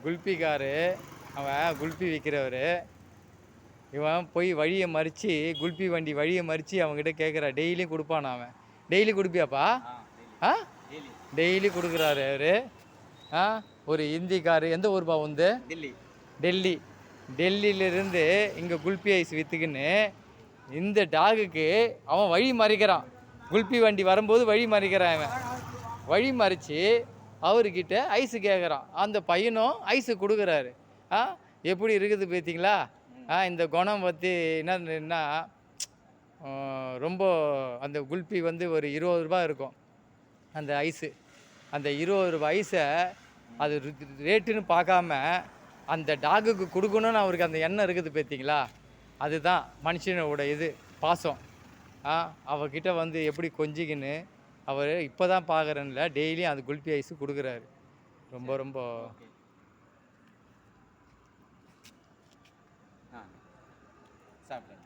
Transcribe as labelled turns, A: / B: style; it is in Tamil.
A: குல்பிக்காரு அவன் குல்பி விற்கிறவர். இவன் போய் வழியை மறித்து குல்பி வண்டி வழியை மறித்து அவங்ககிட்ட கேட்குறான். டெய்லியும் கொடுப்பான் அவன். டெய்லி கொடுப்பியாப்பா? ஆ, டெய்லி கொடுக்குறாரு அவர். ஆ, ஒரு ஹிந்திக்காரு. எந்த ஊர்பா வந்து? டெல்லி. டெல்லியிலேருந்து இங்கே குல்பி ஐஸ் விற்றுக்குன்னு இந்த டாகுக்கு அவன் வழி மறிக்கிறான். குல்பி வண்டி வரும்போது வழி மறிக்கிறான். அவன் வழி மறித்து அவர்கிட்ட ஐஸு கேட்குறான். அந்த பையனும் ஐஸு கொடுக்குறாரு. ஆ, எப்படி இருக்குது பார்த்தீங்களா? இந்த குணம் பற்றி என்னன்னா, ரொம்ப அந்த குல்பி வந்து ஒரு 20 ரூபா இருக்கும் அந்த ஐஸு. அந்த 20 ரூபா ஐஸை அது ரேட்டுன்னு பார்க்காம அந்த டாகுக்கு கொடுக்கணும்னு அவருக்கு அந்த எண்ணம் இருக்குது பார்த்தீங்களா? அதுதான் மனுஷனோட இது பாசம். அவர்கிட்ட வந்து எப்படி கொஞ்சிக்கின்னு அவர் இப்போ தான் பார்க்குறேன்ல, டெய்லியும் அது குல்பி ஐஸு கொடுக்குறாரு. ரொம்ப ரொம்ப
B: சாப்பிட்டேன்.